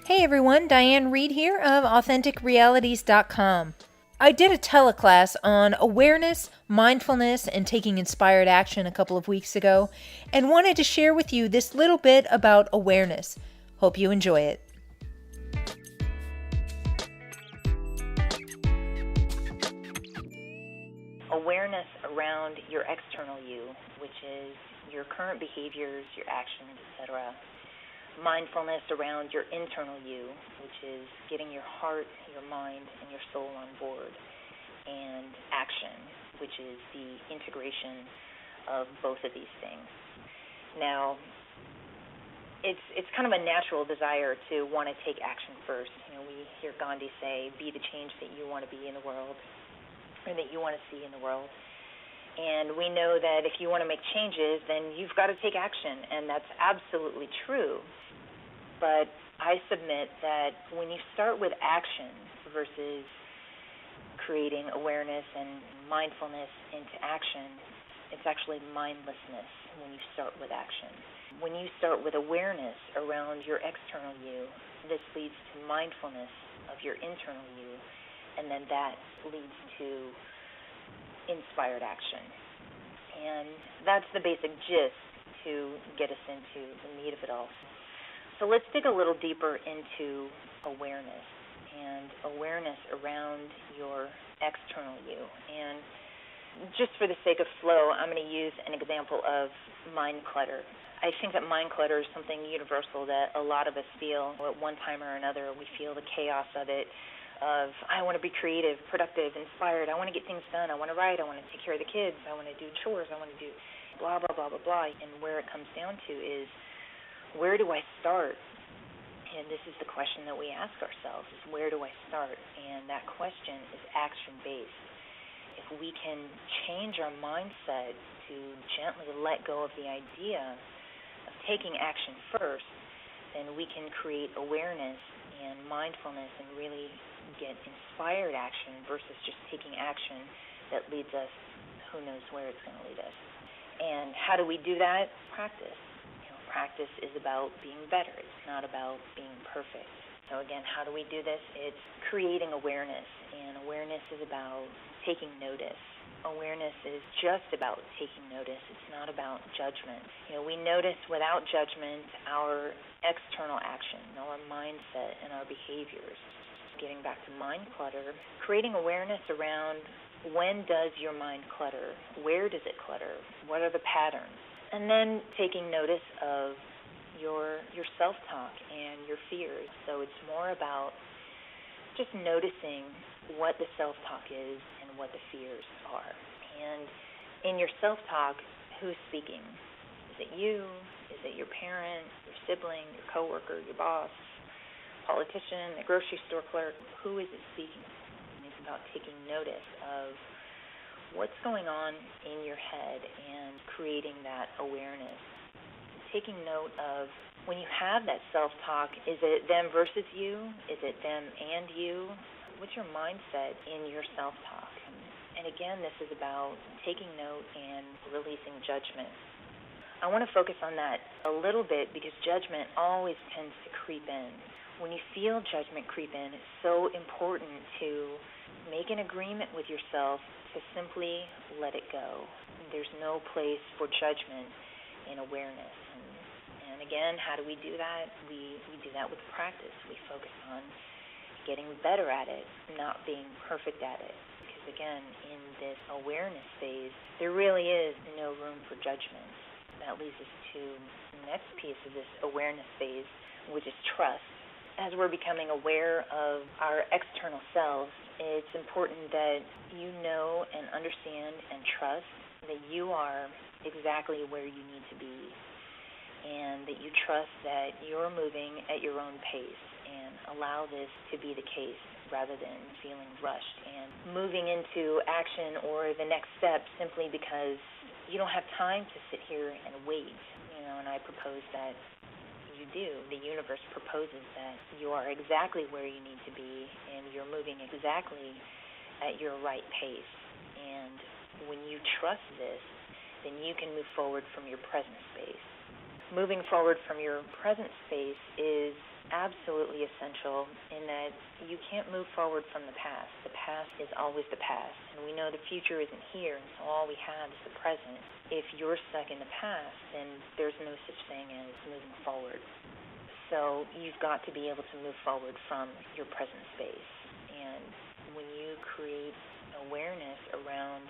Hey everyone, Dian Reid here of AuthenticRealities.com. I did a teleclass on awareness, mindfulness, and taking inspired action a couple of weeks ago, and wanted to share with you this little bit about awareness. Hope you enjoy it. Awareness around your external you, which is your current behaviors, your actions, etc. Mindfulness around your internal you, which is getting your heart, your mind, and your soul on board. And action, which is the integration of both of these things. Now, it's kind of a natural desire to want to take action first. We hear Gandhi say, be the change that you want to be in the world, or that you want to see in the world. And we know that if you want to make changes, then you've got to take action, and that's absolutely true. But I submit that when you start with action versus creating awareness and mindfulness into action, it's actually mindlessness when you start with action. When you start with awareness around your external you, this leads to mindfulness of your internal you, and then that leads to inspired action. And that's the basic gist to get us into the meat of it all. So let's dig a little deeper into awareness and awareness around your external you. And just for the sake of flow, I'm going to use an example of mind clutter. I think that mind clutter is something universal that a lot of us feel at one time or another. We feel the chaos of it, of I want to be creative, productive, inspired. I want to get things done. I want to write. I want to take care of the kids. I want to do chores. I want to do blah, blah, blah, blah, blah. And where it comes down to is, where do I start? And this is the question that we ask ourselves, is where do I start? And that question is action-based. If we can change our mindset to gently let go of the idea of taking action first, then we can create awareness and mindfulness and really get inspired action versus just taking action that leads us who knows where it's going to lead us. And how do we do that? Practice. Practice is about being better. It's not about being perfect. So again, how do we do this? It's creating awareness, and awareness is about taking notice. Awareness is just about taking notice. It's not about judgment. We notice without judgment our external action, our mindset, and our behaviors. Getting back to mind clutter, creating awareness around when does your mind clutter? Where does it clutter? What are the patterns? And then taking notice of your self-talk and your fears. So it's more about just noticing what the self-talk is and what the fears are. And in your self-talk, who's speaking? Is it you? Is it your parent, your sibling, your coworker, your boss, politician, the grocery store clerk? Who is it speaking? And it's about taking notice of what's going on in your head and creating that awareness. Taking note of when you have that self-talk, is it them versus you? Is it them and you? What's your mindset in your self-talk? And again, this is about taking note and releasing judgment. I want to focus on that a little bit because judgment always tends to creep in. When you feel judgment creep in, it's so important to make an agreement with yourself to simply let it go. There's no place for judgment in awareness. And again, how do we do that? We do that with practice. We focus on getting better at it, not being perfect at it. Because again, in this awareness phase, there really is no room for judgment. That leads us to the next piece of this awareness phase, which is trust. As we're becoming aware of our external selves, it's important that you know and understand and trust that you are exactly where you need to be, and that you trust that you're moving at your own pace, and allow this to be the case rather than feeling rushed and moving into action or the next step simply because you don't have time to sit here and wait. And I propose that you do. The universe proposes that you are exactly where you need to be and you're moving exactly at your right pace. And when you trust this, then you can move forward from your present space. Moving forward from your present space is absolutely essential in that you can't move forward from the past. The past is always the past, and we know the future isn't here, and so all we have is the present. If you're stuck in the past, then there's no such thing as moving forward. So you've got to be able to move forward from your present space. And when you create awareness around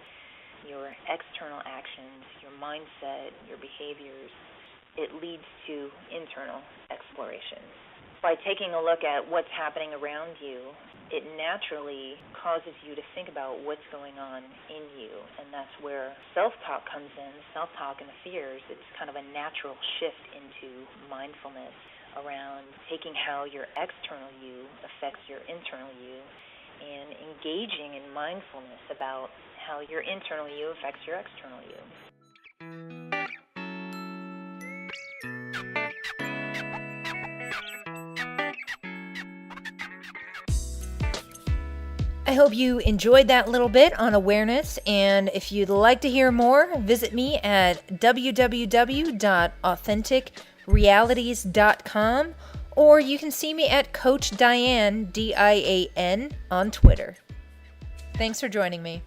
your external actions, your mindset, your behaviors, it leads to internal exploration. By taking a look at what's happening around you, it naturally causes you to think about what's going on in you, and that's where self-talk comes in. Self-talk and the fears, it's kind of a natural shift into mindfulness around taking how your external you affects your internal you and engaging in mindfulness about how your internal you affects your external you. I hope you enjoyed that little bit on awareness, and if you'd like to hear more, visit me at www.authenticrealities.com, or you can see me at Coach Dian, Dian, on Twitter. Thanks for joining me.